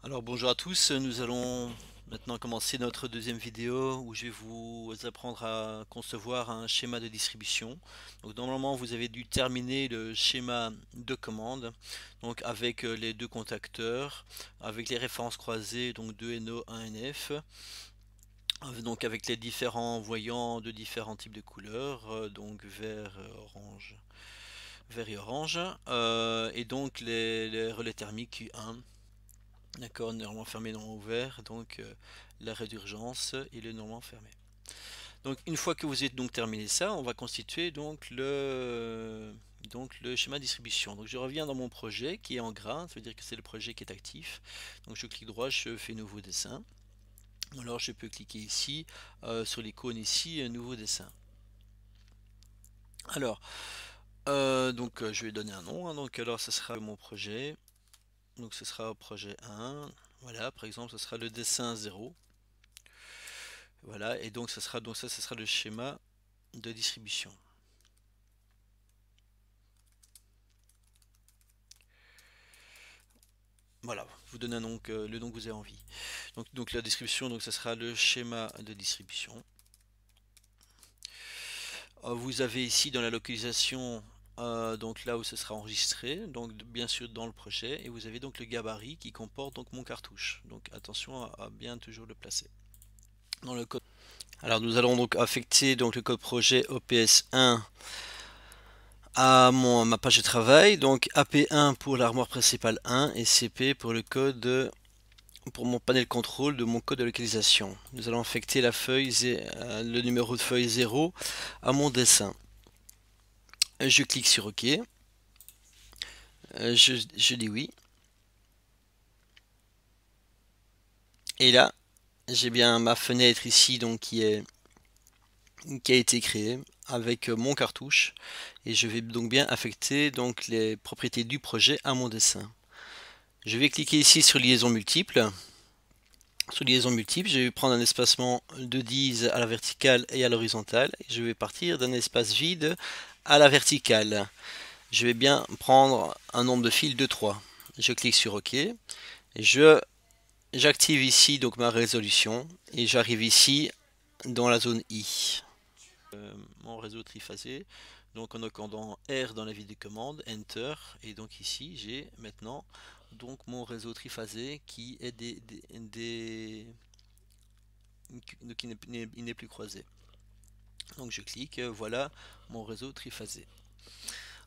Alors bonjour à tous, nous allons maintenant commencer notre deuxième vidéo où je vais vous apprendre à concevoir un schéma de distribution. Donc normalement vous avez dû terminer le schéma de commande, donc avec les deux contacteurs, avec les références croisées, donc 2NO, 1NF, donc avec les différents voyants de différents types de couleurs, donc vert, orange, vert et orange, et donc les relais thermiques Q1. D'accord, normalement fermé, normalement ouvert, donc l'arrêt d'urgence, il est normalement fermé. Donc une fois que vous avez donc terminé ça, on va constituer donc le schéma de distribution. Donc je reviens dans mon projet qui est en gras, ça veut dire que c'est le projet qui est actif. Donc je clique droit, je fais nouveau dessin. Alors je peux cliquer ici sur l'icône ici, nouveau dessin. Alors je vais donner un nom, hein. Donc alors ce sera mon projet. Donc ce sera projet 1. Voilà, par exemple, ce sera le dessin 0. Voilà, et donc ça sera le schéma de distribution. Voilà, vous donnez un nom le nom que vous avez envie. Donc la distribution, donc ça sera le schéma de distribution. Vous avez ici dans la localisation, donc là où ce sera enregistré, donc bien sûr dans le projet, et vous avez donc le gabarit qui comporte donc mon cartouche. Donc attention à bien toujours le placer dans le code. Alors nous allons donc affecter donc le code projet OPS1 à ma page de travail, donc AP1 pour l'armoire principale 1 et CP pour le code pour mon panel contrôle de mon code de localisation. Nous allons affecter la feuille, le numéro de feuille 0 à mon dessin. Je clique sur OK. Je dis oui. Et là, j'ai bien ma fenêtre ici donc qui a été créée avec mon cartouche et je vais donc bien affecter donc les propriétés du projet à mon dessin. Je vais cliquer ici sur liaison multiple. Sur liaison multiple, je vais prendre un espacement de 10 à la verticale et à l'horizontale. Je vais partir d'un espace vide à la verticale. Je vais bien prendre un nombre de fils de 3. Je clique sur OK. J'active ici donc ma résolution et j'arrive ici dans la zone I. Mon réseau triphasé, donc en commandant R dans la ville de commande, Enter, et donc ici j'ai maintenant donc mon réseau triphasé qui est donc il n'est plus croisé. Donc je clique, voilà mon réseau triphasé.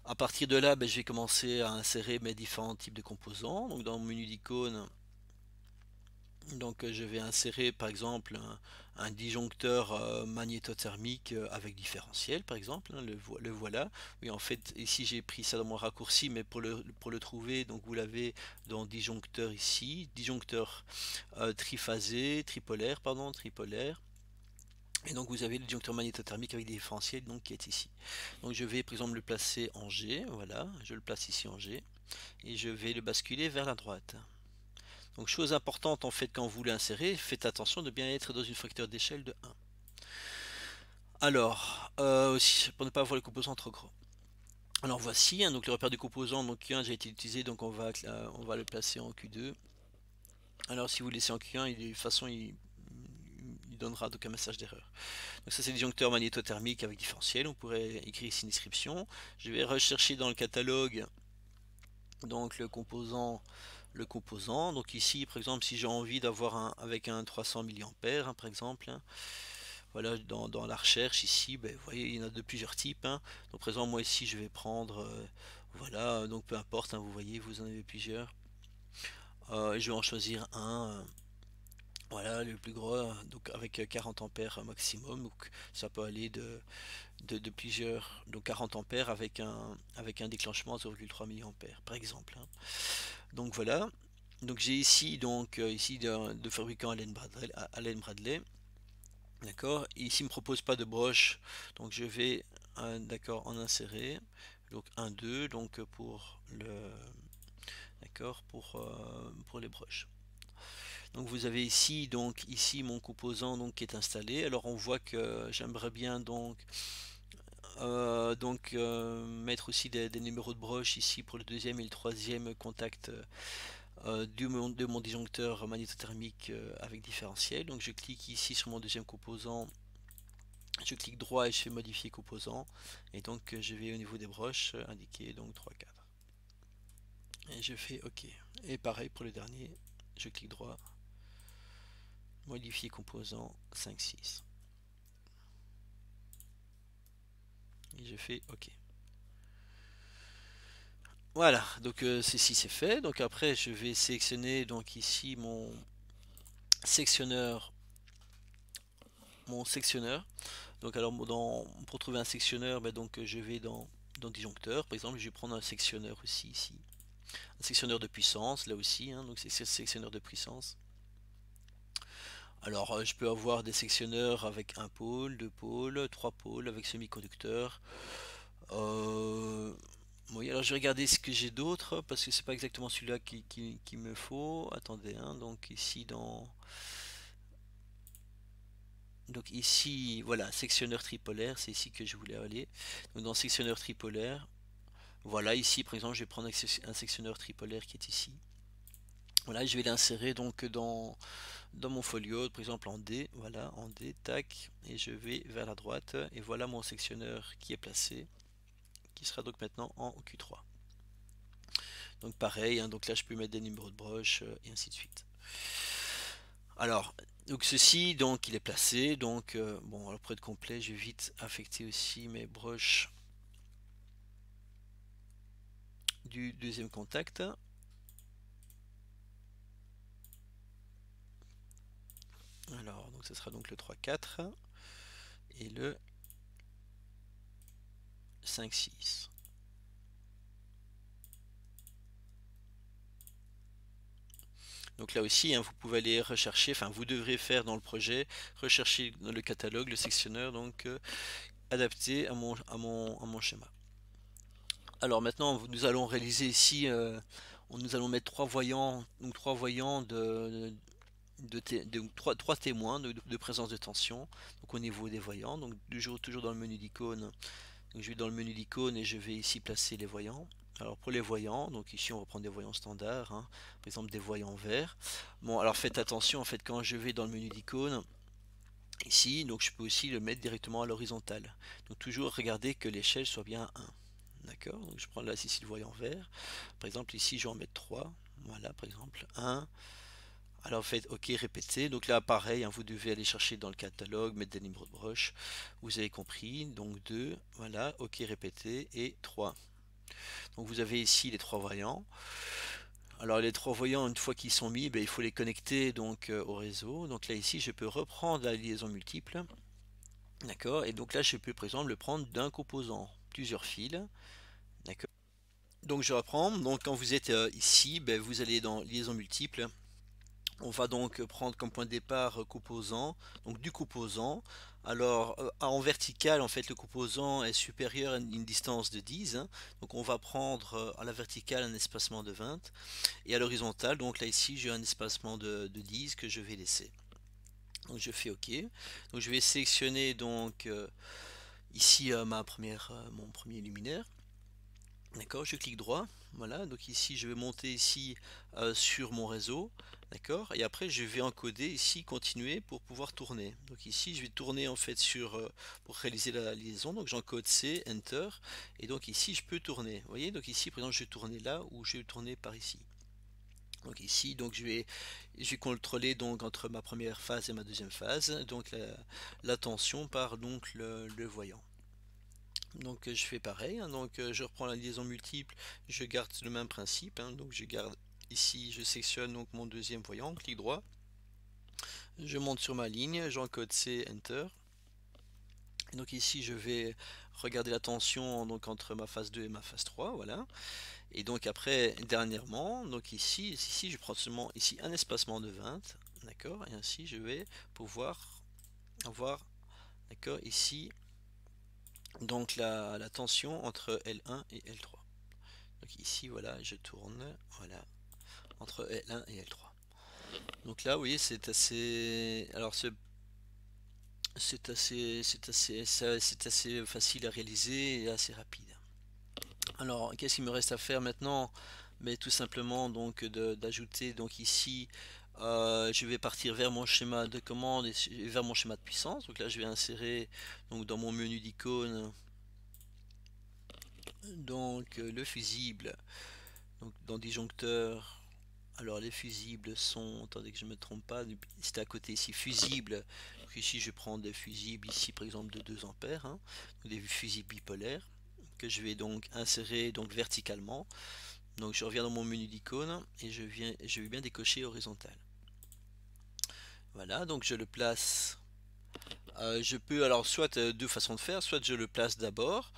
À partir de là, je vais commencer à insérer mes différents types de composants. Donc dans mon menu d'icônes, donc je vais insérer par exemple un disjoncteur magnétothermique avec différentiel par exemple, hein, le voilà. Oui, en fait ici j'ai pris ça dans mon raccourci, mais pour le trouver, donc vous l'avez dans disjoncteur ici, disjoncteur tripolaire, pardon, tripolaire. Et donc vous avez le disjoncteur magnétothermique avec des différentiels donc, qui est ici. Donc je vais par exemple le placer en G, voilà, je le place ici en G, et je vais le basculer vers la droite. Donc chose importante en fait quand vous l'insérez, faites attention de bien être dans une facteur d'échelle de 1. Alors, aussi, pour ne pas avoir les composants trop gros. Alors voici, hein, donc le repère du composant, donc Q1 a été utilisé, donc on va le placer en Q2. Alors si vous le laissez en Q1, de toute façon il donnera donc un message d'erreur. Donc ça c'est disjoncteur magnétothermique avec différentiel, on pourrait écrire ici une description. Je vais rechercher dans le catalogue donc le composant. Donc ici par exemple si j'ai envie d'avoir un avec un 300 mA par exemple, hein, voilà dans la recherche ici, vous voyez il y en a de plusieurs types, hein. Donc par exemple moi ici je vais prendre voilà, donc peu importe, hein, vous voyez vous en avez plusieurs. Je vais en choisir un. Voilà, le plus gros, donc avec 40 ampères maximum, donc ça peut aller de plusieurs, donc 40 ampères avec un déclenchement à 0,3 mA par exemple, hein. Donc voilà, donc j'ai ici donc ici de fabricant Allen Bradley, d'accord. Ici il me propose pas de broche, donc je vais d'accord en insérer, donc 1, 2, donc pour le d'accord pour les broches. Donc vous avez ici donc ici mon composant donc qui est installé. Alors on voit que j'aimerais bien mettre aussi des numéros de broche ici pour le deuxième et le troisième contact de mon disjoncteur magnétothermique avec différentiel. Donc je clique ici sur mon deuxième composant, je clique droit et je fais modifier composant, et donc je vais au niveau des broches indiquer donc 3 4 et je fais OK. Et pareil pour le dernier, je clique droit, modifier composant 5 6 et je fais OK. Voilà, donc ceci c'est fait. Donc après je vais sélectionner donc ici sectionneur mon sectionneur. Donc alors pour trouver un sectionneur, ben, donc je vais dans disjoncteur. Par exemple, je vais prendre un sectionneur aussi ici. Un sectionneur de puissance, là aussi, hein, donc c'est sectionneur de puissance. Alors je peux avoir des sectionneurs avec un pôle, deux pôles, trois pôles avec semi-conducteur. Oui, alors je vais regarder ce que j'ai d'autre parce que c'est pas exactement celui-là qui me faut. Attendez, hein, donc ici donc ici, voilà, sectionneur tripolaire, c'est ici que je voulais aller. Donc dans sectionneur tripolaire, voilà, ici par exemple, je vais prendre un sectionneur tripolaire qui est ici. Voilà, je vais l'insérer donc dans mon folio, par exemple en D, voilà, en D, tac, et je vais vers la droite, et voilà mon sectionneur qui est placé, qui sera donc maintenant en Q3. Donc pareil, hein, donc là je peux mettre des numéros de broche, et ainsi de suite. Alors, donc ceci, donc il est placé, donc bon, alors pour être complet, je vais vite affecter aussi mes broches du deuxième contact. Alors, donc ce sera donc le 3-4 et le 5-6. Donc là aussi, hein, vous pouvez aller rechercher, enfin vous devrez faire dans le projet, rechercher dans le catalogue le sectionneur donc adapté à mon schéma. Alors maintenant, nous allons réaliser ici, nous allons mettre trois voyants, donc trois voyants trois témoins de présence de tension, donc au niveau des voyants. Donc toujours dans le menu d'icônes. Donc je vais dans le menu d'icônes et je vais ici placer les voyants. Alors pour les voyants, donc ici on va prendre des voyants standards, hein, par exemple des voyants verts. Bon, alors faites attention en fait quand je vais dans le menu d'icônes ici, donc je peux aussi le mettre directement à l'horizontale. Donc toujours regarder que l'échelle soit bien à 1. D'accord, donc je prends là ici le voyant vert. Par exemple ici je vais en mettre 3. Voilà, par exemple 1. Alors faites OK, répétez. Donc là pareil, hein, vous devez aller chercher dans le catalogue, mettre des numéros de broche. Vous avez compris. Donc 2, voilà, OK, répétez. Et 3. Donc vous avez ici les trois voyants. Alors les trois voyants, une fois qu'ils sont mis, ben, il faut les connecter donc au réseau. Donc là ici, je peux reprendre la liaison multiple. D'accord. Et donc là, je peux par exemple le prendre d'un composant, plusieurs fils. D'accord. Donc je reprends. Donc quand vous êtes ici, ben, vous allez dans liaison multiple. On va donc prendre comme point de départ composant, donc du composant. Alors en vertical, en fait, le composant est supérieur à une distance de 10, hein. Donc on va prendre à la verticale un espacement de 20 et à l'horizontale, donc là ici j'ai un espacement de 10 que je vais laisser. Donc je fais OK. Donc je vais sélectionner donc ici mon premier luminaire. D'accord, je clique droit. Voilà, donc ici je vais monter ici sur mon réseau. D'accord, et après je vais encoder ici continuer pour pouvoir tourner. Donc ici je vais tourner en fait pour réaliser la liaison. Donc j'encode C, Enter, et donc ici je peux tourner. Vous voyez, donc ici par exemple je vais tourner là ou je vais tourner par ici. Donc ici donc je vais contrôler donc entre ma première phase et ma deuxième phase. Donc la tension par donc le voyant. Donc je fais pareil, hein, donc je reprends la liaison multiple, je garde le même principe, hein, donc je garde ici, je sectionne donc mon deuxième voyant, clic droit, je monte sur ma ligne, j'encode C, Enter, et donc ici je vais regarder la tension donc entre ma phase 2 et ma phase 3, voilà, et donc après dernièrement, donc ici je prends seulement ici un espacement de 20, d'accord, et ainsi je vais pouvoir avoir, d'accord, ici donc la tension entre L1 et L3. Donc ici, voilà, je tourne, voilà, entre L1 et L3. Donc là, vous voyez, c'est assez, alors c'est assez facile à réaliser et assez rapide. Alors, qu'est-ce qu'il me reste à faire maintenant? mais tout simplement donc d'ajouter donc ici je vais partir vers mon schéma de commande et vers mon schéma de puissance. Donc là je vais insérer donc dans mon menu d'icônes donc le fusible donc dans disjoncteur. Alors les fusibles sont, attendez que je ne me trompe pas, c'était à côté ici fusible. Donc ici je prends des fusibles ici par exemple de 2 ampères, hein, des fusibles bipolaires que je vais donc insérer donc verticalement. Donc je reviens dans mon menu d'icônes et je vais bien décocher horizontal. Voilà, donc je le place. Je peux alors soit deux façons de faire, soit je le place d'abord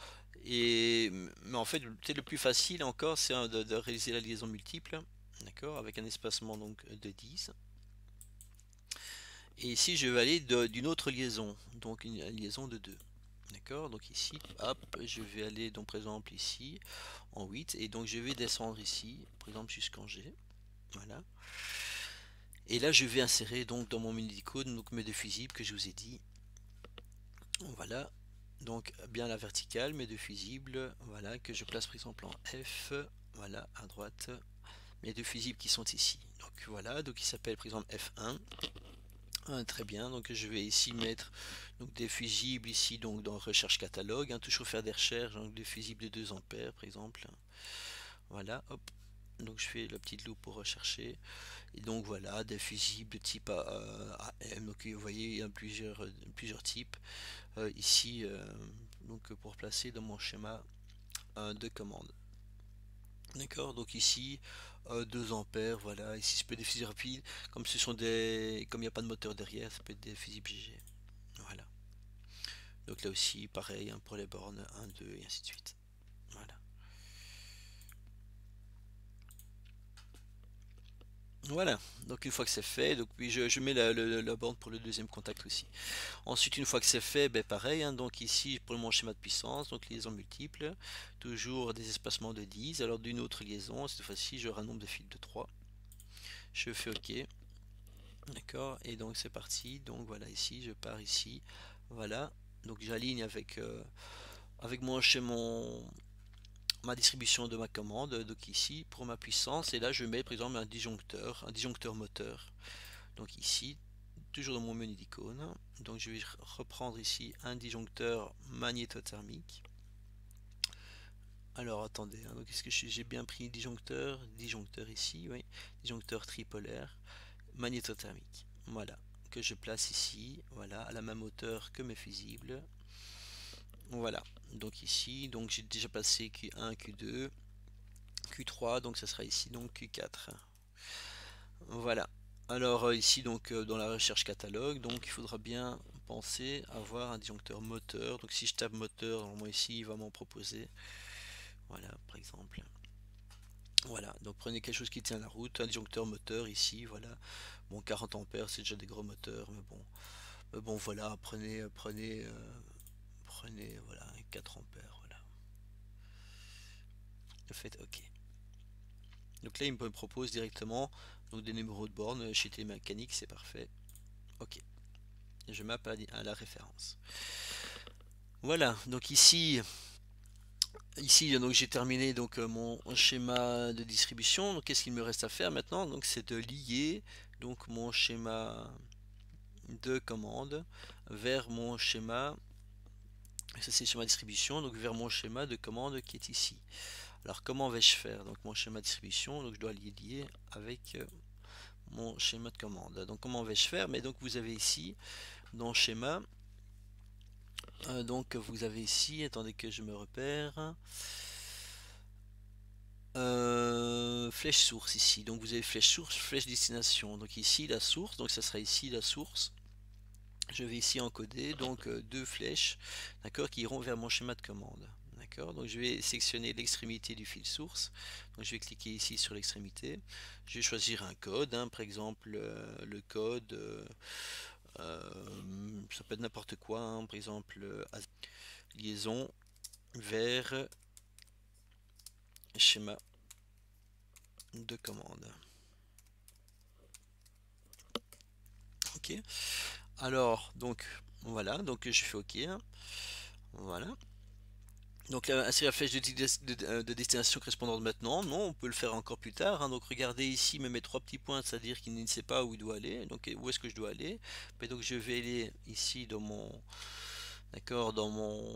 mais en fait le plus facile encore c'est de réaliser la liaison multiple, d'accord, avec un espacement donc de 10. Et ici je vais aller d'une autre liaison, donc une liaison de 2. D'accord, donc ici, hop, je vais aller donc par exemple ici en 8 et donc je vais descendre ici, par exemple jusqu'en G. Voilà. Et là je vais insérer donc dans mon menu d'icône donc mes deux fusibles que je vous ai dit. Voilà. Donc bien la verticale, mes deux fusibles, voilà, que je place par exemple en F, voilà, à droite, mes deux fusibles qui sont ici. Donc voilà, donc il s'appelle par exemple F1. Très bien, donc je vais ici mettre donc des fusibles ici donc dans recherche catalogue, hein, toujours faire des recherches, donc des fusibles de 2 ampères par exemple. Voilà, hop. Donc je fais la petite loupe pour rechercher. Et donc voilà, des fusibles de type AM. Donc vous voyez, il y a plusieurs types ici donc pour placer dans mon schéma de commande. D'accord, donc ici 2 ampères, voilà, ici je peux des fusibles rapides, comme ce sont comme il n'y a pas de moteur derrière, ça peut être des fusibles GG. Voilà. Donc là aussi, pareil, hein, pour les bornes 1, 2 et ainsi de suite. Voilà. Voilà, donc une fois que c'est fait, donc puis je mets la borne pour le deuxième contact aussi. Ensuite, une fois que c'est fait, ben pareil, hein, donc ici pour mon schéma de puissance, donc liaison multiple, toujours des espacements de 10. Alors d'une autre liaison, cette fois-ci j'aurai un nombre de fils de 3. Je fais OK, d'accord, et donc c'est parti. Donc voilà, ici je pars ici, voilà, donc j'aligne avec ma distribution de ma commande, donc ici pour ma puissance, et là je mets par exemple un disjoncteur moteur. Donc ici, toujours dans mon menu d'icônes, donc je vais reprendre ici un disjoncteur magnétothermique. Alors attendez, hein, donc est-ce que j'ai bien pris disjoncteur ici, oui, disjoncteur tripolaire magnétothermique. Voilà, que je place ici, voilà, à la même hauteur que mes fusibles. Voilà, donc ici, donc j'ai déjà placé Q1, Q2, Q3, donc ça sera ici donc Q4. Voilà. Alors ici donc dans la recherche catalogue, donc il faudra bien penser à avoir un disjoncteur moteur. Donc si je tape moteur, normalement ici il va m'en proposer. Voilà, par exemple. Voilà, donc prenez quelque chose qui tient la route, un disjoncteur moteur ici, voilà. Bon, 40 ampères, c'est déjà des gros moteurs, mais bon. Voilà, prenez voilà 4 ampères, voilà. Faites OK. Donc là il me propose directement donc des numéros de borne chez Télémécanique, c'est parfait. OK. Je mappe à la référence. Voilà, donc ici donc j'ai terminé donc mon schéma de distribution. Donc qu'est-ce qu'il me reste à faire maintenant? Donc c'est de lier donc mon schéma de commande vers mon schéma, ça c'est le schéma de distribution, donc vers mon schéma de commande qui est ici. Alors comment vais-je faire? Donc mon schéma de distribution, donc je dois lier avec mon schéma de commande. Donc comment vais-je faire? Mais donc vous avez ici dans schéma, donc vous avez ici, attendez que je me repère, flèche source ici. Donc vous avez flèche source, flèche destination. Donc ici la source, donc ça sera ici la source. Je vais ici encoder donc deux flèches, d'accord, qui iront vers mon schéma de commande. D'accord, donc je vais sélectionner l'extrémité du fil source. Donc je vais cliquer ici sur l'extrémité. Je vais choisir un code, hein, par exemple le code, ça peut être n'importe quoi, hein, par exemple liaison vers schéma de commande. Ok. Alors donc voilà, donc je fais OK. Hein. Voilà. Donc là, ainsi la flèche de destination correspondante maintenant, non, on peut le faire encore plus tard, hein. Donc regardez ici, mes trois petits points, c'est-à-dire qu'il ne sait pas où il doit aller, donc où est-ce que je dois aller. Mais donc je vais aller ici dans mon, d'accord, dans mon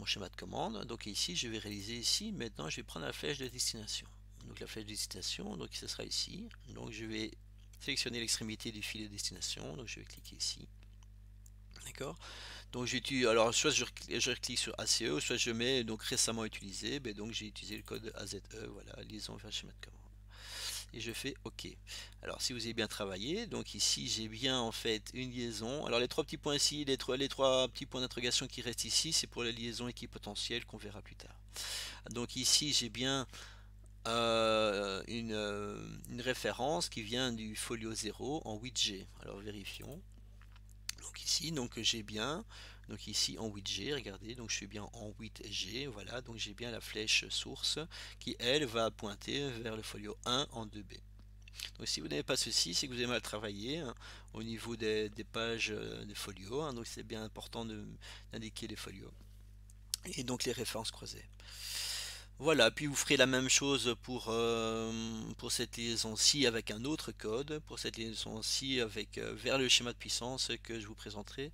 schéma de commande. Donc ici, je vais réaliser ici, maintenant je vais prendre la flèche de destination. Donc la flèche de destination, donc ce sera ici. Donc je vais sélectionner l'extrémité du fil de destination, donc je vais cliquer ici. D'accord. Donc j'utilise, alors soit je clique sur ACE, soit je mets donc récemment utilisé, ben donc j'ai utilisé le code AZE, voilà, liaison vers schéma de commande. Et je fais OK. Alors si vous avez bien travaillé, donc ici j'ai bien en fait une liaison. Alors les trois petits points ici, les trois petits points d'interrogation qui restent ici, c'est pour la liaison équipotentielle qu'on verra plus tard. Donc ici j'ai bien une référence qui vient du folio 0 en 8G. Alors vérifions. Donc ici, donc j'ai bien, donc ici en 8G, regardez, donc je suis bien en 8G, voilà, donc j'ai bien la flèche source qui elle va pointer vers le folio 1 en 2B. Donc si vous n'avez pas ceci, c'est que vous avez mal travaillé, hein, au niveau des pages des folios, hein, donc c'est bien important d'indiquer les folios et donc les références croisées. Voilà, puis vous ferez la même chose pour cette liaison-ci avec un autre code, pour cette liaison-ci avec vers le schéma de puissance que je vous présenterai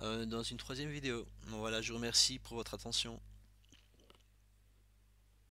dans une troisième vidéo. Voilà, je vous remercie pour votre attention.